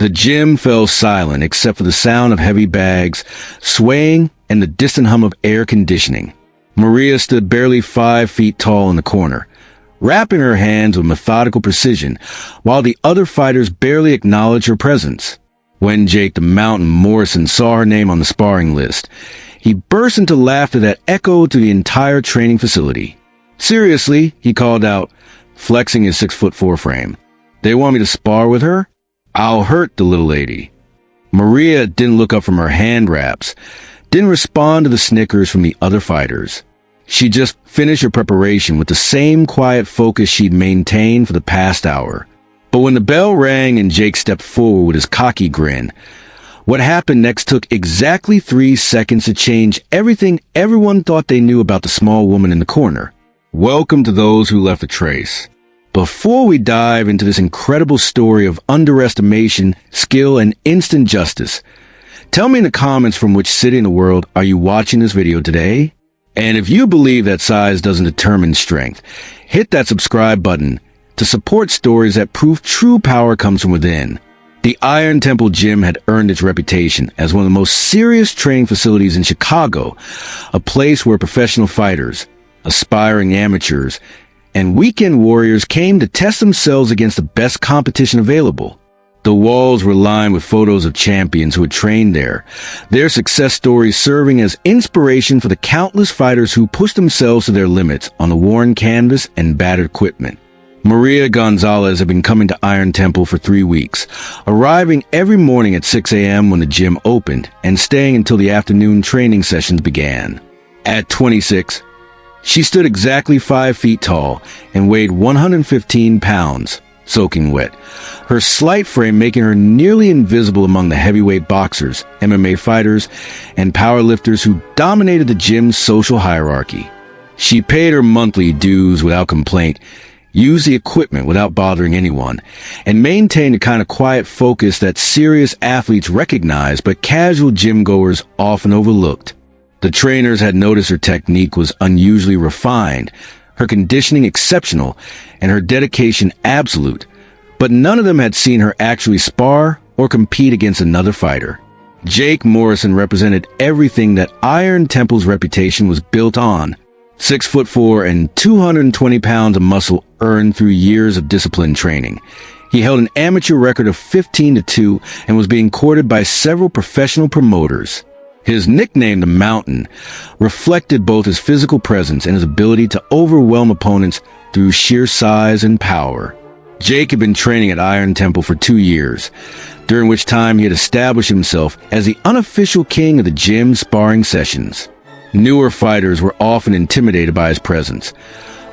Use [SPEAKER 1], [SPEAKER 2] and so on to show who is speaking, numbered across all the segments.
[SPEAKER 1] The gym fell silent except for the sound of heavy bags swaying and the distant hum of air conditioning. Maria stood barely 5 feet tall in the corner, wrapping her hands with methodical precision, while the other fighters barely acknowledged her presence. When Jake the Mountain Morrison saw her name on the sparring list, he burst into laughter that echoed through the entire training facility. "Seriously," he called out, flexing his 6'4" frame. "They want me to spar with her? I'll hurt the little lady." Maria didn't look up from her hand wraps, didn't respond to the snickers from the other fighters. She just finished her preparation with the same quiet focus she'd maintained for the past hour. But when the bell rang and Jake stepped forward with his cocky grin, what happened next took exactly 3 seconds to change everything everyone thought they knew about the small woman in the corner. Welcome to those who left a trace. Before we dive into this incredible story of underestimation, skill, and instant justice, tell me in the comments from which city in the world are you watching this video today? And if you believe that size doesn't determine strength, hit that subscribe button to support stories that prove true power comes from within. The Iron Temple Gym had earned its reputation as one of the most serious training facilities in Chicago, a place where professional fighters, aspiring amateurs, and weekend warriors came to test themselves against the best competition available. The walls were lined with photos of champions who had trained there, their success stories serving as inspiration for the countless fighters who pushed themselves to their limits on the worn canvas and battered equipment. Maria Gonzalez had been coming to Iron Temple for 3 weeks, arriving every morning at 6 a.m. when the gym opened and staying until the afternoon training sessions began. At 26, she stood exactly 5 feet tall and weighed 115 pounds, soaking wet, her slight frame making her nearly invisible among the heavyweight boxers, MMA fighters, and powerlifters who dominated the gym's social hierarchy. She paid her monthly dues without complaint, used the equipment without bothering anyone, and maintained a kind of quiet focus that serious athletes recognized but casual gym-goers often overlooked. The trainers had noticed her technique was unusually refined, her conditioning exceptional, and her dedication absolute, but none of them had seen her actually spar or compete against another fighter. Jake Morrison represented everything that Iron Temple's reputation was built on. 6'4" and 220 pounds of muscle earned through years of disciplined training. He held an amateur record of 15-2 and was being courted by several professional promoters. His nickname, the Mountain, reflected both his physical presence and his ability to overwhelm opponents through sheer size and power. Jake had been training at Iron Temple for 2 years, during which time he had established himself as the unofficial king of the gym sparring sessions. Newer fighters were often intimidated by his presence,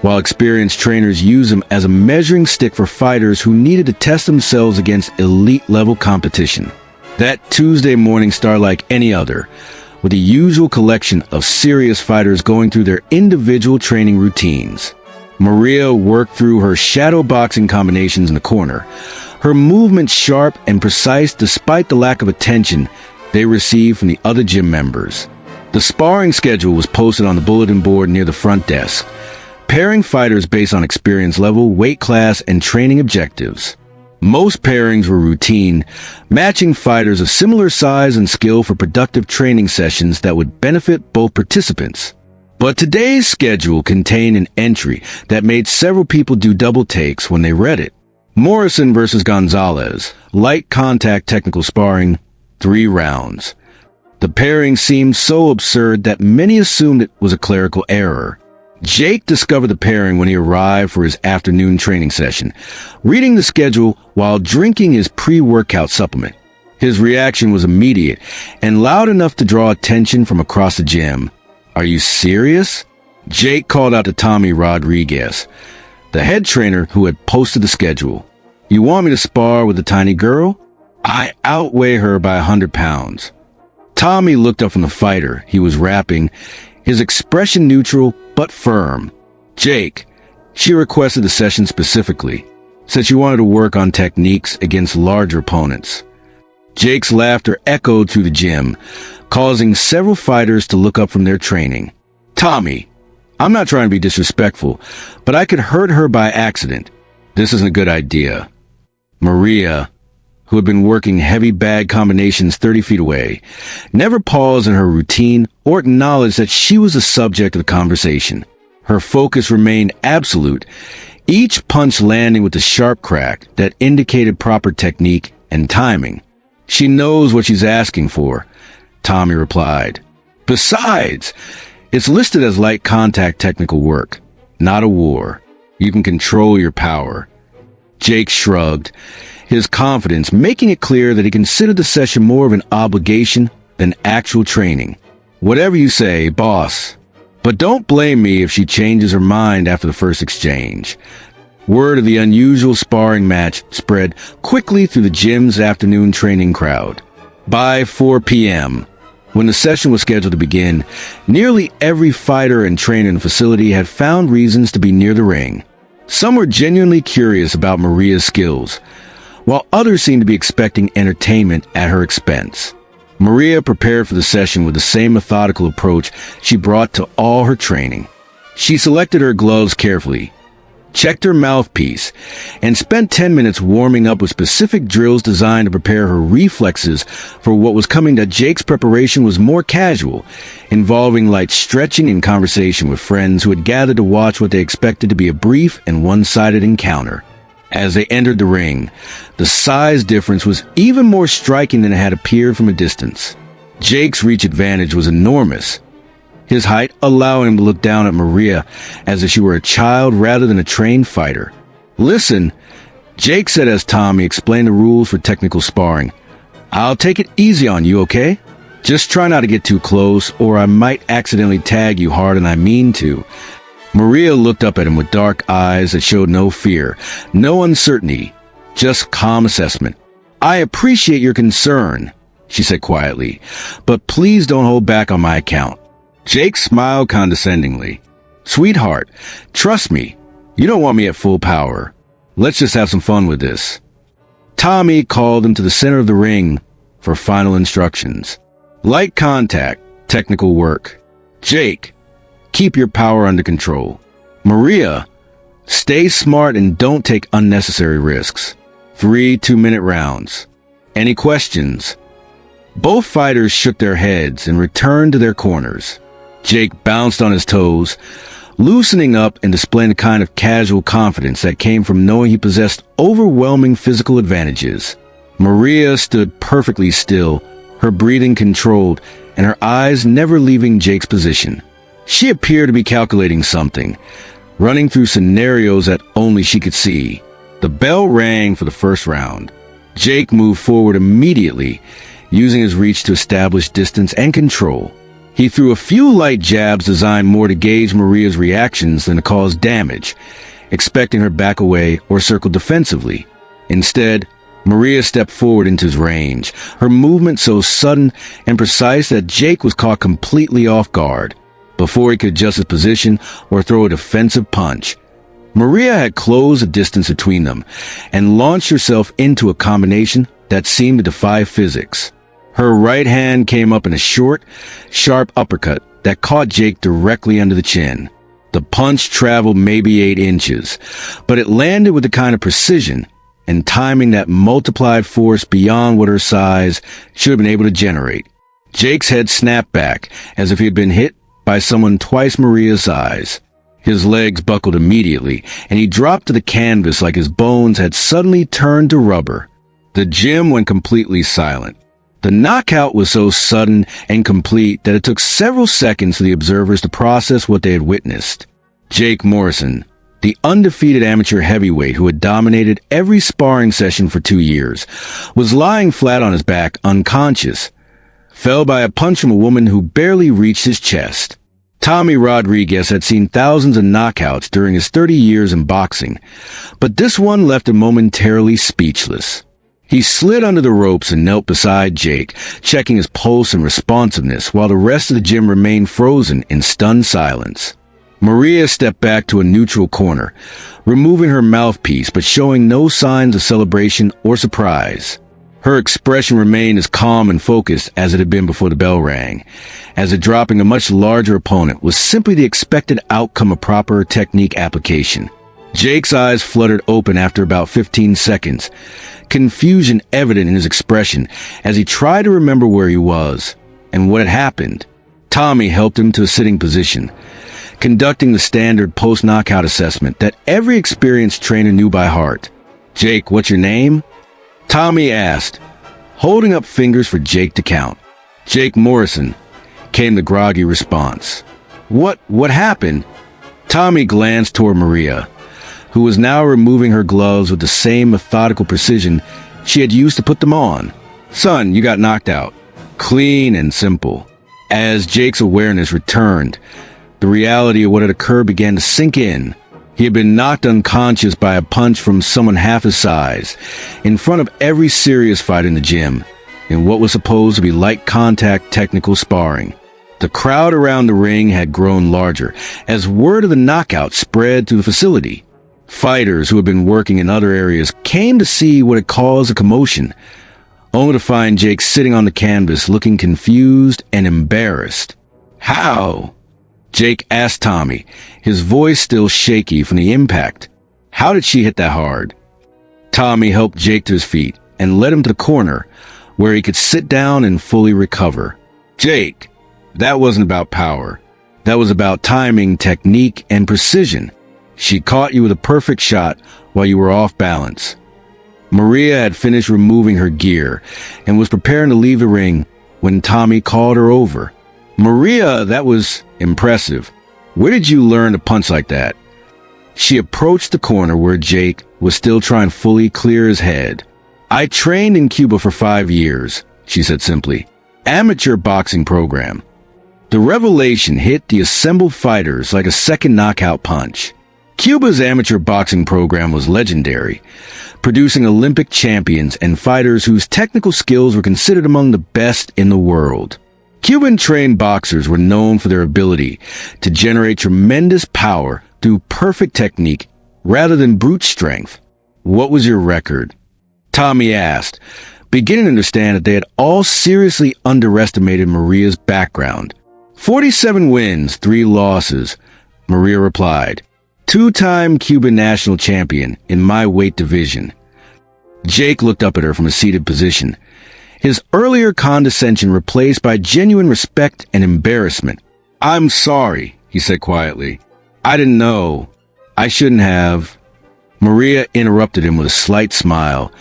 [SPEAKER 1] while experienced trainers used him as a measuring stick for fighters who needed to test themselves against elite-level competition. That Tuesday morning started like any other, with the usual collection of serious fighters going through their individual training routines. Maria worked through her shadow boxing combinations in the corner, her movements sharp and precise despite the lack of attention they received from the other gym members. The sparring schedule was posted on the bulletin board near the front desk, pairing fighters based on experience level, weight class, and training objectives. Most pairings were routine, matching fighters of similar size and skill for productive training sessions that would benefit both participants. But today's schedule contained an entry that made several people do double takes when they read it. Morrison versus Gonzalez, light contact technical sparring, 3 rounds. The pairing seemed so absurd that many assumed it was a clerical error. Jake discovered the pairing when he arrived for his afternoon training session, reading the schedule while drinking his pre-workout supplement. His reaction was immediate and loud enough to draw attention from across the gym. "Are you serious?" Jake called out to Tommy Rodriguez, the head trainer who had posted the schedule. "You want me to spar with the tiny girl? I outweigh her by 100 pounds. Tommy looked up from the fighter he was rapping, his expression neutral but firm. "Jake, she requested the session specifically, said she wanted to work on techniques against larger opponents." Jake's laughter echoed through the gym, causing several fighters to look up from their training. "Tommy, I'm not trying to be disrespectful, but I could hurt her by accident. This isn't a good idea." Maria, who had been working heavy bag combinations 30 feet away, never paused in her routine or acknowledged that she was the subject of the conversation. Her focus remained absolute, each punch landing with a sharp crack that indicated proper technique and timing. "She knows what she's asking for," Tommy replied. "Besides, it's listed as light contact technical work, not a war. You can control your power." Jake shrugged, his confidence making it clear that he considered the session more of an obligation than actual training. "Whatever you say, boss. But don't blame me if she changes her mind after the first exchange." Word of the unusual sparring match spread quickly through the gym's afternoon training crowd. By 4 p.m., when the session was scheduled to begin, nearly every fighter and trainer in the facility had found reasons to be near the ring. Some were genuinely curious about Maria's skills, while others seemed to be expecting entertainment at her expense. Maria prepared for the session with the same methodical approach she brought to all her training. She selected her gloves carefully, checked her mouthpiece, and spent 10 minutes warming up with specific drills designed to prepare her reflexes for what was coming. That Jake's preparation was more casual, involving light stretching and conversation with friends who had gathered to watch what they expected to be a brief and one-sided encounter. As they entered the ring, the size difference was even more striking than it had appeared from a distance. Jake's reach advantage was enormous, his height allowing him to look down at Maria as if she were a child rather than a trained fighter. "Listen," Jake said as Tommy explained the rules for technical sparring. "I'll take it easy on you, okay? Just try not to get too close, or I might accidentally tag you harder than I mean to." Maria looked up at him with dark eyes that showed no fear, no uncertainty, just calm assessment. "I appreciate your concern," she said quietly, "but please don't hold back on my account." Jake smiled condescendingly. "Sweetheart, trust me, you don't want me at full power. Let's just have some fun with this." Tommy called him to the center of the ring for final instructions. "Light contact, technical work. Jake, keep your power under control. Maria, stay smart and don't take unnecessary risks. 3 2-minute rounds. Any questions?" Both fighters shook their heads and returned to their corners. Jake bounced on his toes, loosening up and displaying the kind of casual confidence that came from knowing he possessed overwhelming physical advantages. Maria stood perfectly still, her breathing controlled, and her eyes never leaving Jake's position. She appeared to be calculating something, running through scenarios that only she could see. The bell rang for the first round. Jake moved forward immediately, using his reach to establish distance and control. He threw a few light jabs designed more to gauge Maria's reactions than to cause damage, expecting her back away or circle defensively. Instead, Maria stepped forward into his range, her movement so sudden and precise that Jake was caught completely off guard. Before he could adjust his position or throw a defensive punch, Maria had closed the distance between them and launched herself into a combination that seemed to defy physics. Her right hand came up in a short, sharp uppercut that caught Jake directly under the chin. The punch traveled maybe 8 inches, but it landed with the kind of precision and timing that multiplied force beyond what her size should have been able to generate. Jake's head snapped back as if he had been hit by someone twice Maria's size. His legs buckled immediately, and he dropped to the canvas like his bones had suddenly turned to rubber. The gym went completely silent. The knockout was so sudden and complete that it took several seconds for the observers to process what they had witnessed. Jake Morrison, the undefeated amateur heavyweight who had dominated every sparring session for 2 years, was lying flat on his back, unconscious, fell by a punch from a woman who barely reached his chest. Tommy Rodriguez had seen thousands of knockouts during his 30 years in boxing, but this one left him momentarily speechless. He slid under the ropes and knelt beside Jake, checking his pulse and responsiveness while the rest of the gym remained frozen in stunned silence. Maria stepped back to a neutral corner, removing her mouthpiece but showing no signs of celebration or surprise. Her expression remained as calm and focused as it had been before the bell rang, as if dropping a much larger opponent was simply the expected outcome of proper technique application. Jake's eyes fluttered open after about 15 seconds, confusion evident in his expression as he tried to remember where he was and what had happened. Tommy helped him to a sitting position, conducting the standard post-knockout assessment that every experienced trainer knew by heart. "Jake, what's your name?" Tommy asked, holding up fingers for Jake to count. "Jake Morrison," came the groggy response. What happened?" Tommy glanced toward Maria, who was now removing her gloves with the same methodical precision she had used to put them on. "Son, you got knocked out." Clean and simple. As Jake's awareness returned, the reality of what had occurred began to sink in. He had been knocked unconscious by a punch from someone half his size, in front of every serious fight in the gym, in what was supposed to be light contact technical sparring. The crowd around the ring had grown larger as word of the knockout spread through the facility. Fighters who had been working in other areas came to see what had caused a commotion, only to find Jake sitting on the canvas looking confused and embarrassed. "How?" Jake asked Tommy, his voice still shaky from the impact. "How did she hit that hard?" Tommy helped Jake to his feet and led him to the corner, where he could sit down and fully recover. "Jake, that wasn't about power. That was about timing, technique, and precision. She caught you with a perfect shot while you were off balance." Maria had finished removing her gear and was preparing to leave the ring when Tommy called her over. "Maria, that was impressive. Where did you learn to punch like that?" She approached the corner where Jake was still trying to fully clear his head. "I trained in Cuba for 5 years, she said simply. "Amateur boxing program." The revelation hit the assembled fighters like a second knockout punch. Cuba's amateur boxing program was legendary, producing Olympic champions and fighters whose technical skills were considered among the best in the world. Cuban-trained boxers were known for their ability to generate tremendous power through perfect technique rather than brute strength. "What was your record?" Tommy asked, beginning to understand that they had all seriously underestimated Maria's background. 47 wins, 3 losses, Maria replied. 2-time Cuban national champion in my weight division. Jake looked up at her from a seated position, his earlier condescension replaced by genuine respect and embarrassment. "I'm sorry," he said quietly. "I didn't know. I shouldn't have." Maria interrupted him with a slight smile,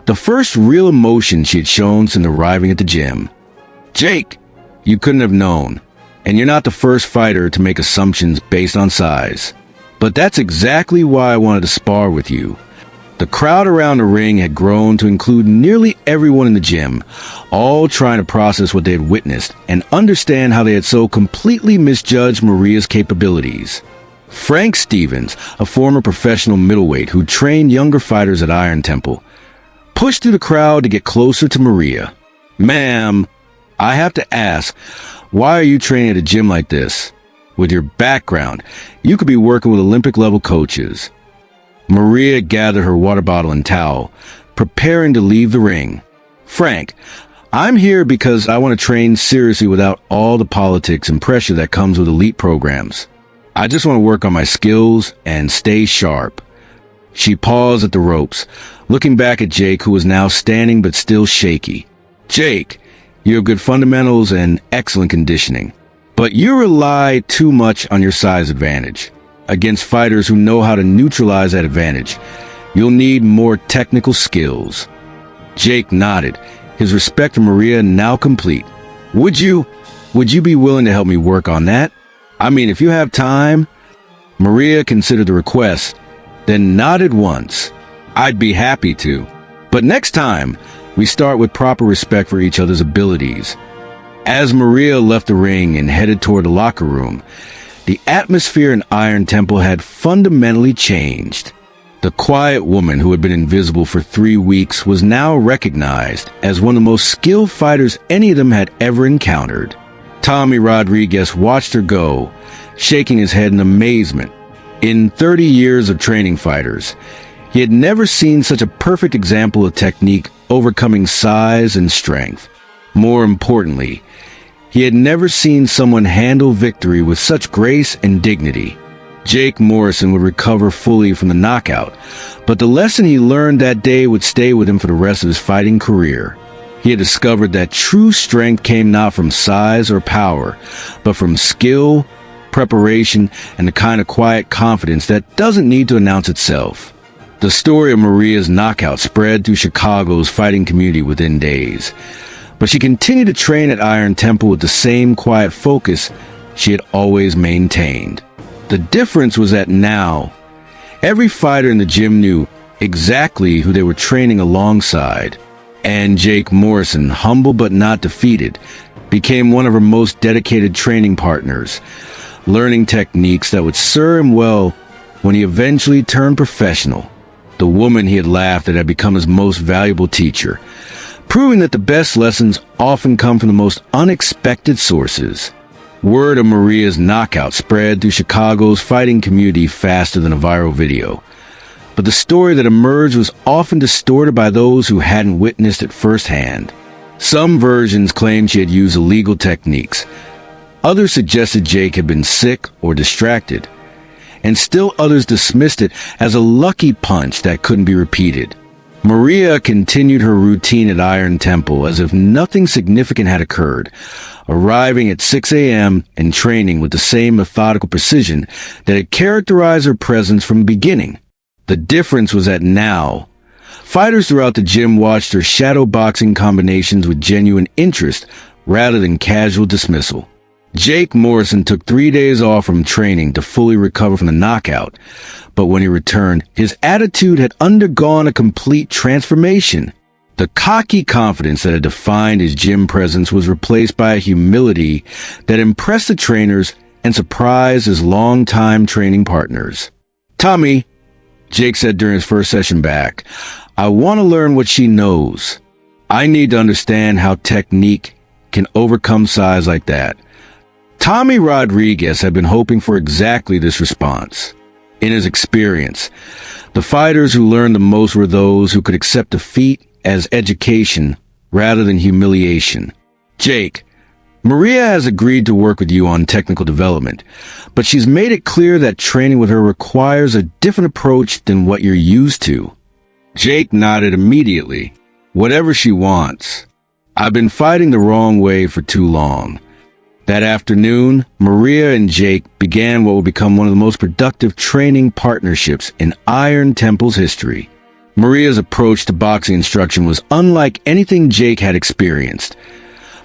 [SPEAKER 1] the first real emotion she had shown since arriving at the gym. "Jake, you couldn't have known, and you're not the first fighter to make assumptions based on size. But that's exactly why I wanted to spar with you." The crowd around the ring had grown to include nearly everyone in the gym, all trying to process what they had witnessed and understand how they had so completely misjudged Maria's capabilities. Frank Stevens, a former professional middleweight who trained younger fighters at Iron Temple, pushed through the crowd to get closer to Maria. "Ma'am, I have to ask, why are you training at a gym like this? With your background, you could be working with Olympic-level coaches." Maria gathered her water bottle and towel, preparing to leave the ring. "Frank, I'm here because I want to train seriously without all the politics and pressure that comes with elite programs. I just want to work on my skills and stay sharp." She paused at the ropes, looking back at Jake, who was now standing but still shaky. "Jake, you have good fundamentals and excellent conditioning, but you rely too much on your size advantage. Against fighters who know how to neutralize that advantage, you'll need more technical skills." Jake nodded, his respect for Maria now complete. Would you be willing to help me work on that? I mean, if you have time." Maria considered the request, then nodded once. "I'd be happy to. But next time, we start with proper respect for each other's abilities." As Maria left the ring and headed toward the locker room, the atmosphere in Iron Temple had fundamentally changed. The quiet woman who had been invisible for 3 weeks was now recognized as one of the most skilled fighters any of them had ever encountered. Tommy Rodriguez watched her go, shaking his head in amazement. In 30 years of training fighters, he had never seen such a perfect example of technique overcoming size and strength. More importantly, he had never seen someone handle victory with such grace and dignity. Jake Morrison would recover fully from the knockout, but the lesson he learned that day would stay with him for the rest of his fighting career. He had discovered that true strength came not from size or power, but from skill, preparation, and the kind of quiet confidence that doesn't need to announce itself. The story of Maria's knockout spread through Chicago's fighting community within days, but she continued to train at Iron Temple with the same quiet focus she had always maintained. The difference was that now, every fighter in the gym knew exactly who they were training alongside, and Jake Morrison, humble but not defeated, became one of her most dedicated training partners, learning techniques that would serve him well when he eventually turned professional. The woman he had laughed at had become his most valuable teacher, proving that the best lessons often come from the most unexpected sources. Word of Maria's knockout spread through Chicago's fighting community faster than a viral video. But the story that emerged was often distorted by those who hadn't witnessed it firsthand. Some versions claimed she had used illegal techniques. Others suggested Jake had been sick or distracted. And still others dismissed it as a lucky punch that couldn't be repeated. Maria continued her routine at Iron Temple as if nothing significant had occurred, arriving at 6 a.m. and training with the same methodical precision that had characterized her presence from the beginning. The difference was that now, fighters throughout the gym watched her shadow boxing combinations with genuine interest rather than casual dismissal. Jake Morrison took 3 days off from training to fully recover from the knockout, but when he returned, his attitude had undergone a complete transformation. The cocky confidence that had defined his gym presence was replaced by a humility that impressed the trainers and surprised his longtime training partners. "Tommy," Jake said during his first session back, "I want to learn what she knows. I need to understand how technique can overcome size like that." Tommy Rodriguez had been hoping for exactly this response. In his experience, the fighters who learned the most were those who could accept defeat as education rather than humiliation. "Jake, Maria has agreed to work with you on technical development, but she's made it clear that training with her requires a different approach than what you're used to." Jake nodded immediately. "Whatever she wants. I've been fighting the wrong way for too long." That afternoon, Maria and Jake began what would become one of the most productive training partnerships in Iron Temple's history. Maria's approach to boxing instruction was unlike anything Jake had experienced,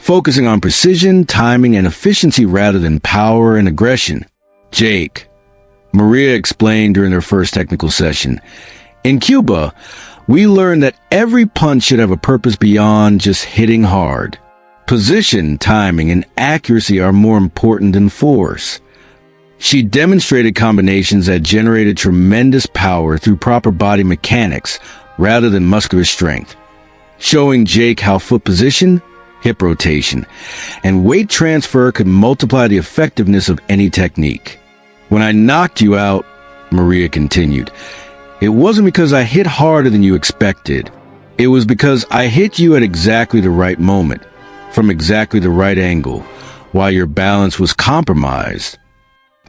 [SPEAKER 1] focusing on precision, timing, and efficiency rather than power and aggression. "Jake," Maria explained during their first technical session, "in Cuba, we learned that every punch should have a purpose beyond just hitting hard. Position, timing, and accuracy are more important than force." She demonstrated combinations that generated tremendous power through proper body mechanics rather than muscular strength, showing Jake how foot position, hip rotation, and weight transfer could multiply the effectiveness of any technique. "When I knocked you out," Maria continued, "it wasn't because I hit harder than you expected. It was because I hit you at exactly the right moment, from exactly the right angle, while your balance was compromised."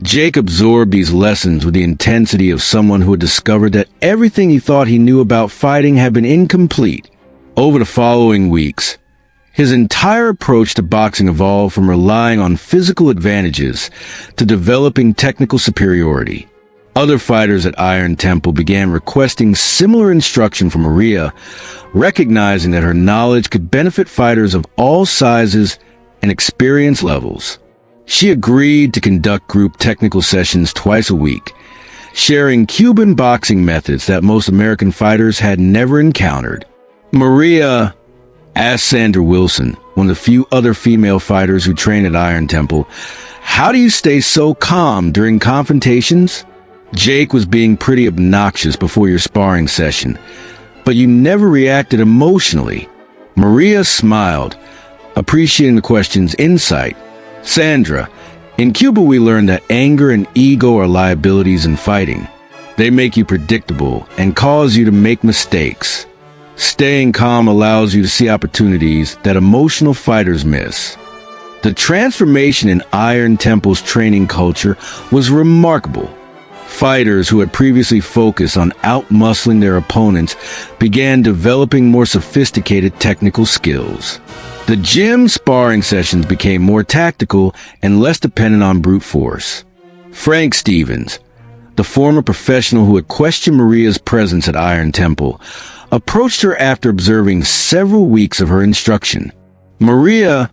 [SPEAKER 1] Jake absorbed these lessons with the intensity of someone who had discovered that everything he thought he knew about fighting had been incomplete. Over the following weeks, his entire approach to boxing evolved from relying on physical advantages to developing technical superiority. Other fighters at Iron Temple began requesting similar instruction from Maria, recognizing that her knowledge could benefit fighters of all sizes and experience levels. She agreed to conduct group technical sessions twice a week, sharing Cuban boxing methods that most American fighters had never encountered. Maria asked Sandra Wilson, one of the few other female fighters who train at Iron Temple, "How do you stay so calm during confrontations? Jake was being pretty obnoxious before your sparring session, but you never reacted emotionally." Maria smiled, appreciating the question's insight. "Sandra, in Cuba we learned that anger and ego are liabilities in fighting. They make you predictable and cause you to make mistakes. Staying calm allows you to see opportunities that emotional fighters miss." The transformation in Iron Temple's training culture was remarkable. Fighters who had previously focused on outmuscling their opponents began developing more sophisticated technical skills. The gym sparring sessions became more tactical and less dependent on brute force. Frank Stevens, the former professional who had questioned Maria's presence at Iron Temple, approached her after observing several weeks of her instruction. "Maria,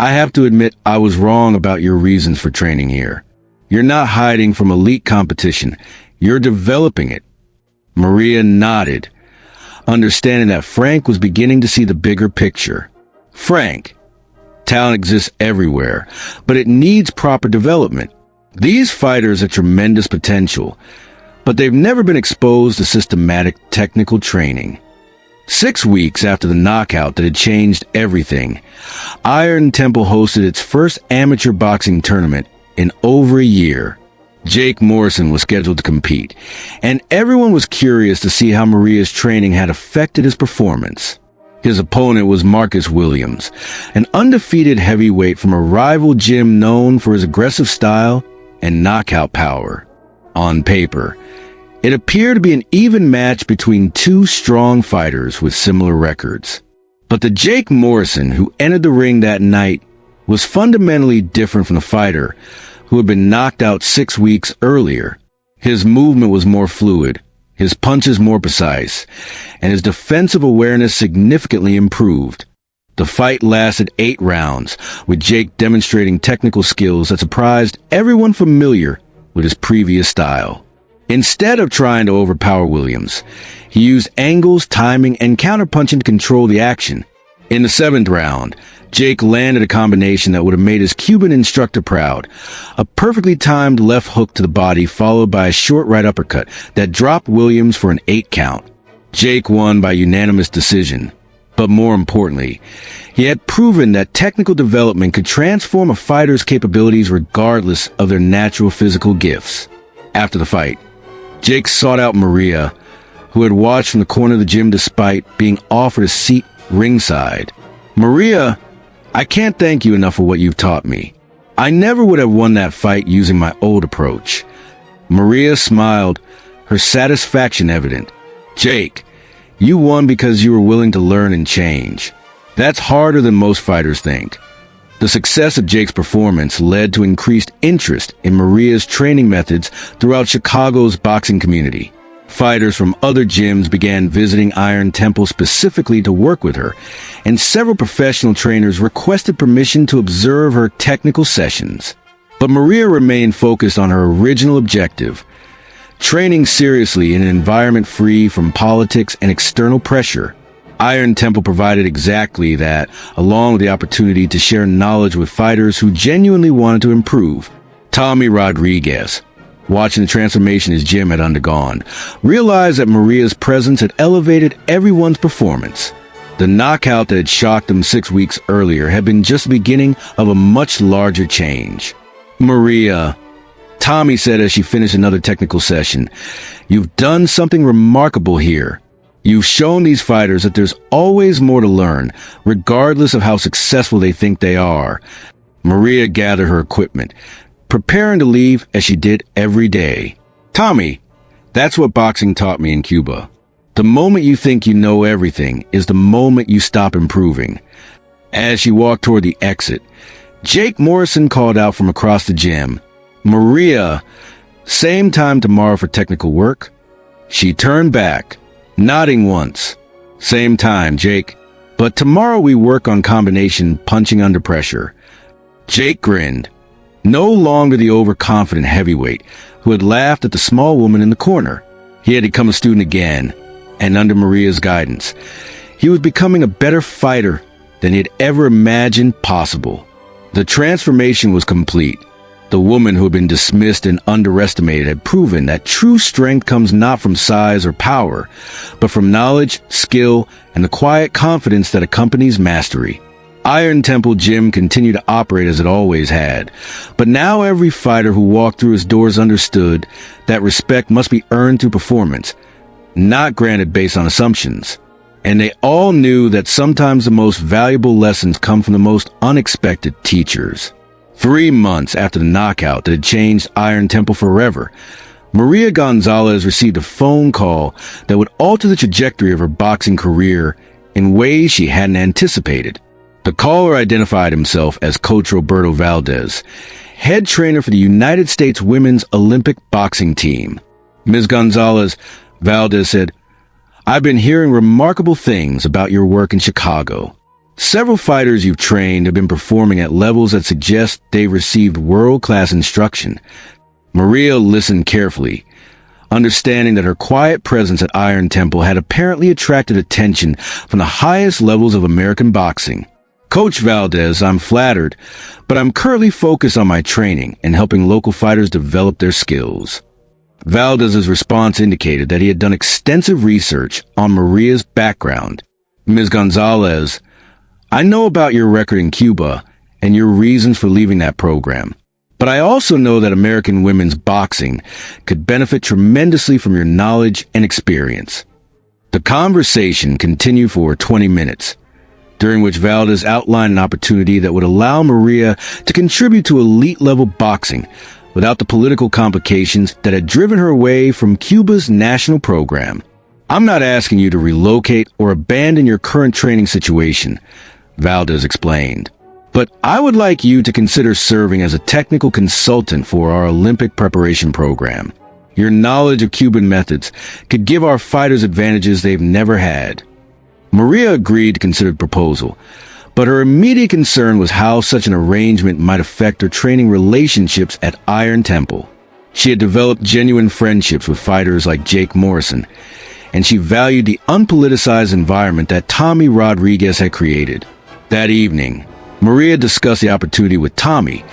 [SPEAKER 1] I have to admit I was wrong about your reasons for training here. You're not hiding from elite competition. You're developing it." Maria nodded, understanding that Frank was beginning to see the bigger picture. "Frank, talent exists everywhere, but it needs proper development. These fighters have tremendous potential, but they've never been exposed to systematic technical training." 6 weeks after the knockout that had changed everything, Iron Temple hosted its first amateur boxing tournament in over a year. Jake Morrison was scheduled to compete, and everyone was curious to see how Maria's training had affected his performance. His opponent was Marcus Williams, an undefeated heavyweight from a rival gym known for his aggressive style and knockout power. On paper, it appeared to be an even match between two strong fighters with similar records. But the Jake Morrison who entered the ring that night was fundamentally different from the fighter who had been knocked out 6 weeks earlier. His movement was more fluid, his punches more precise, and his defensive awareness significantly improved. The fight lasted 8 rounds, with Jake demonstrating technical skills that surprised everyone familiar with his previous style. Instead of trying to overpower Williams, he used angles, timing, and counterpunching to control the action. In the 7th round, Jake landed a combination that would have made his Cuban instructor proud. A perfectly timed left hook to the body followed by a short right uppercut that dropped Williams for an 8 count. Jake won by unanimous decision. But more importantly, he had proven that technical development could transform a fighter's capabilities regardless of their natural physical gifts. After the fight, Jake sought out Maria, who had watched from the corner of the gym despite being offered a seat ringside. "Maria, I can't thank you enough for what you've taught me. I never would have won that fight using my old approach." Maria smiled, her satisfaction evident. "Jake, you won because you were willing to learn and change. That's harder than most fighters think." The success of Jake's performance led to increased interest in Maria's training methods throughout Chicago's boxing community. Fighters from other gyms began visiting Iron Temple specifically to work with her, and several professional trainers requested permission to observe her technical sessions. But Maria remained focused on her original objective, training seriously in an environment free from politics and external pressure. Iron Temple provided exactly that, along with the opportunity to share knowledge with fighters who genuinely wanted to improve. Tommy Rodriguez, watching the transformation his gym had undergone, realized that Maria's presence had elevated everyone's performance. The knockout that had shocked him 6 weeks earlier had been just the beginning of a much larger change. "Maria," Tommy said as she finished another technical session, "you've done something remarkable here. You've shown these fighters that there's always more to learn, regardless of how successful they think they are." Maria gathered her equipment, preparing to leave as she did every day. "Tommy, that's what boxing taught me in Cuba. The moment you think you know everything is the moment you stop improving." As she walked toward the exit, Jake Morrison called out from across the gym, "Maria, same time tomorrow for technical work?" She turned back, nodding once. "Same time, Jake. But tomorrow we work on combination punching under pressure." Jake grinned, no longer the overconfident heavyweight who had laughed at the small woman in the corner. He had become a student again, and under Maria's guidance, he was becoming a better fighter than he had ever imagined possible. The transformation was complete. The woman who had been dismissed and underestimated had proven that true strength comes not from size or power, but from knowledge, skill, and the quiet confidence that accompanies mastery. Iron Temple Gym continued to operate as it always had, but now every fighter who walked through its doors understood that respect must be earned through performance, not granted based on assumptions. And they all knew that sometimes the most valuable lessons come from the most unexpected teachers. 3 months after the knockout that had changed Iron Temple forever, Maria Gonzalez received a phone call that would alter the trajectory of her boxing career in ways she hadn't anticipated. The caller identified himself as Coach Roberto Valdez, head trainer for the United States Women's Olympic boxing team. Ms. Gonzalez, Valdez said, "I've been hearing remarkable things about your work in Chicago. Several fighters you've trained have been performing at levels that suggest they've received world-class instruction." Maria listened carefully, understanding that her quiet presence at Iron Temple had apparently attracted attention from the highest levels of American boxing. "Coach Valdez, I'm flattered, but I'm currently focused on my training and helping local fighters develop their skills." Valdez's response indicated that he had done extensive research on Maria's background. "Ms. Gonzalez, I know about your record in Cuba and your reasons for leaving that program. But I also know that American women's boxing could benefit tremendously from your knowledge and experience." The conversation continued for 20 minutes, during which Valdez outlined an opportunity that would allow Maria to contribute to elite-level boxing without the political complications that had driven her away from Cuba's national program. "I'm not asking you to relocate or abandon your current training situation," Valdez explained. "But I would like you to consider serving as a technical consultant for our Olympic preparation program. Your knowledge of Cuban methods could give our fighters advantages they've never had." Maria agreed to consider the proposal, but her immediate concern was how such an arrangement might affect her training relationships at Iron Temple. She had developed genuine friendships with fighters like Jake Morrison, and she valued the unpoliticized environment that Tommy Rodriguez had created. That evening, Maria discussed the opportunity with Tommy,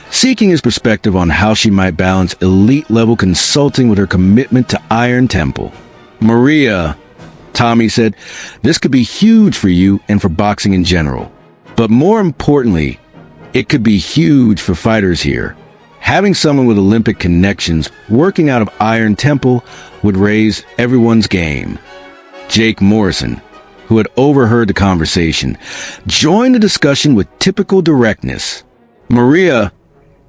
[SPEAKER 1] seeking his perspective on how she might balance elite-level consulting with her commitment to Iron Temple. "Maria," Tommy said, "this could be huge for you and for boxing in general. But more importantly, it could be huge for fighters here. Having someone with Olympic connections working out of Iron Temple would raise everyone's game." Jake Morrison, who had overheard the conversation, joined the discussion with typical directness. "Maria,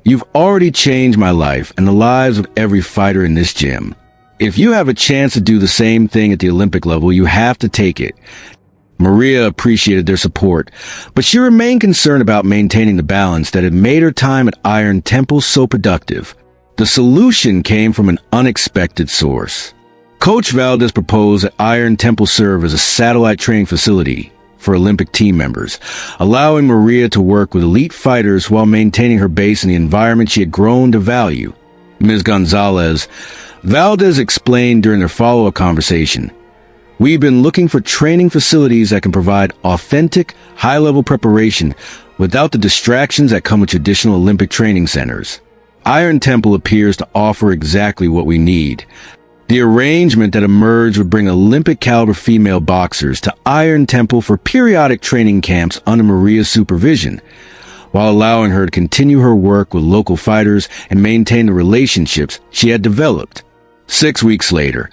[SPEAKER 1] you've already changed my life and the lives of every fighter in this gym. If you have a chance to do the same thing at the Olympic level, you have to take it." Maria appreciated their support, but she remained concerned about maintaining the balance that had made her time at Iron Temple so productive. The solution came from an unexpected source. Coach Valdez proposed that Iron Temple serve as a satellite training facility for Olympic team members, allowing Maria to work with elite fighters while maintaining her base in the environment she had grown to value. Ms. Gonzalez, Valdez explained during their follow-up conversation, "We've been looking for training facilities that can provide authentic, high-level preparation without the distractions that come with traditional Olympic training centers. Iron Temple appears to offer exactly what we need." The arrangement that emerged would bring Olympic-caliber female boxers to Iron Temple for periodic training camps under Maria's supervision, while allowing her to continue her work with local fighters and maintain the relationships she had developed. 6 weeks later,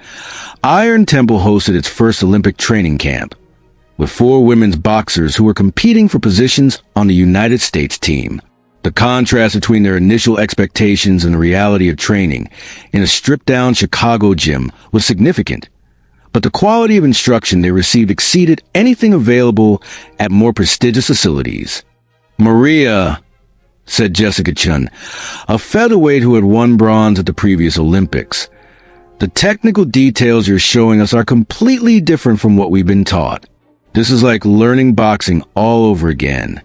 [SPEAKER 1] Iron Temple hosted its first Olympic training camp, with 4 women's boxers who were competing for positions on the United States team. The contrast between their initial expectations and the reality of training in a stripped-down Chicago gym was significant, but the quality of instruction they received exceeded anything available at more prestigious facilities. "Maria," said Jessica Chun, a featherweight who had won bronze at the previous Olympics, "the technical details you're showing us are completely different from what we've been taught. This is like learning boxing all over again."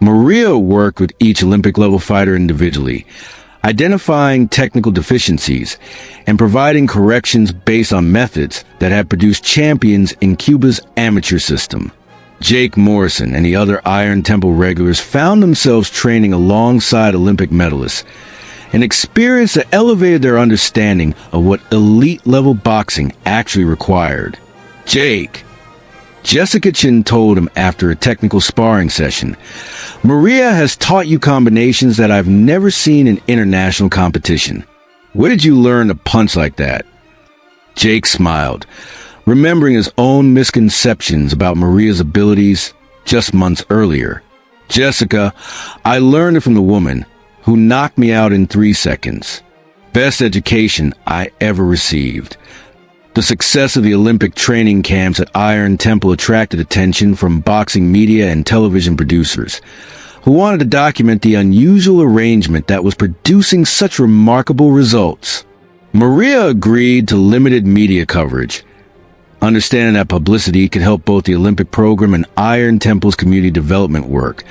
[SPEAKER 1] Maria worked with each Olympic-level fighter individually, identifying technical deficiencies and providing corrections based on methods that had produced champions in Cuba's amateur system. Jake Morrison and the other Iron Temple regulars found themselves training alongside Olympic medalists, an experience that elevated their understanding of what elite-level boxing actually required. Jessica Chin told him after a technical sparring session, "Maria has taught you combinations that I've never seen in international competition. Where did you learn to punch like that?" Jake smiled, remembering his own misconceptions about Maria's abilities just months earlier. "Jessica, I learned it from the woman who knocked me out in 3 seconds." Best education I ever received. The success of the Olympic training camps at Iron Temple attracted attention from boxing media and television producers, who wanted to document the unusual arrangement that was producing such remarkable results. Maria agreed to limited media coverage, understanding that publicity could help both the Olympic program and Iron Temple's community development work.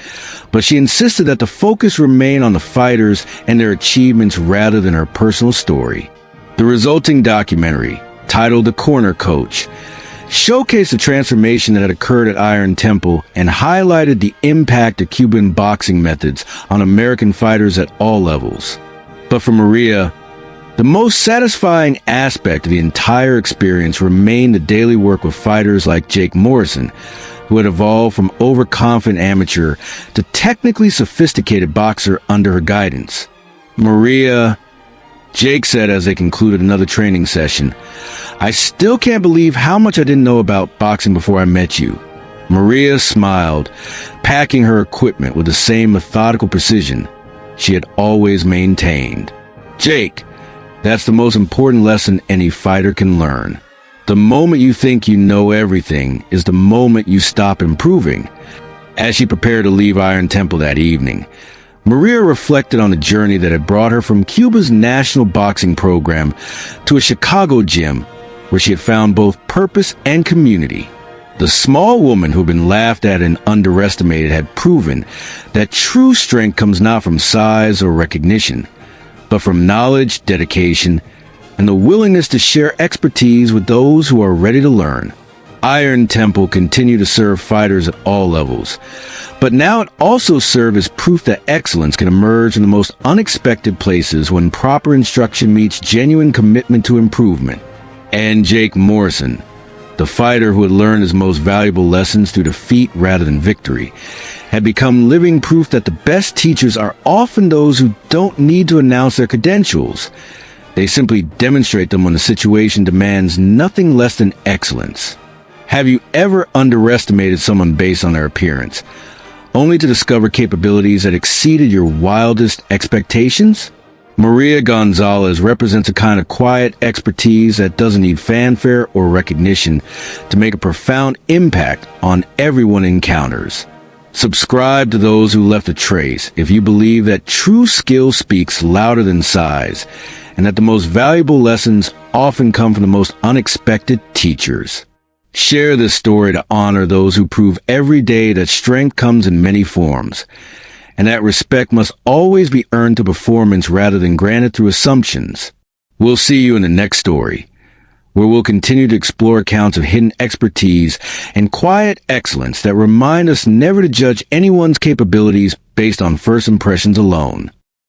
[SPEAKER 1] But she insisted that the focus remain on the fighters and their achievements rather than her personal story. The resulting documentary, titled The Corner Coach, showcased the transformation that had occurred at Iron Temple and highlighted the impact of Cuban boxing methods on American fighters at all levels. But for Maria, the most satisfying aspect of the entire experience remained the daily work with fighters like Jake Morrison, who had evolved from overconfident amateur to technically sophisticated boxer under her guidance. Jake said as they concluded another training session, "I still can't believe how much I didn't know about boxing before I met you." Maria smiled, packing her equipment with the same methodical precision she had always maintained. "Jake, that's the most important lesson any fighter can learn. The moment you think you know everything is the moment you stop improving." As she prepared to leave Iron Temple that evening, Maria reflected on the journey that had brought her from Cuba's national boxing program to a Chicago gym where she had found both purpose and community. The small woman who had been laughed at and underestimated had proven that true strength comes not from size or recognition, but from knowledge, dedication, and the willingness to share expertise with those who are ready to learn. Iron Temple continued to serve fighters at all levels, but now it also served as proof that excellence can emerge in the most unexpected places when proper instruction meets genuine commitment to improvement. And Jake Morrison, the fighter who had learned his most valuable lessons through defeat rather than victory, had become living proof that the best teachers are often those who don't need to announce their credentials. They simply demonstrate them when the situation demands nothing less than excellence. Have you ever underestimated someone based on their appearance, only to discover capabilities that exceeded your wildest expectations? Maria Gonzalez represents a kind of quiet expertise that doesn't need fanfare or recognition to make a profound impact on everyone it encounters. Subscribe to Those Who Left a Trace if you believe that true skill speaks louder than size, and that the most valuable lessons often come from the most unexpected teachers. Share this story to honor those who prove every day that strength comes in many forms, and that respect must always be earned through performance rather than granted through assumptions. We'll see you in the next story, where we'll continue to explore accounts of hidden expertise and quiet excellence that remind us never to judge anyone's capabilities based on first impressions alone.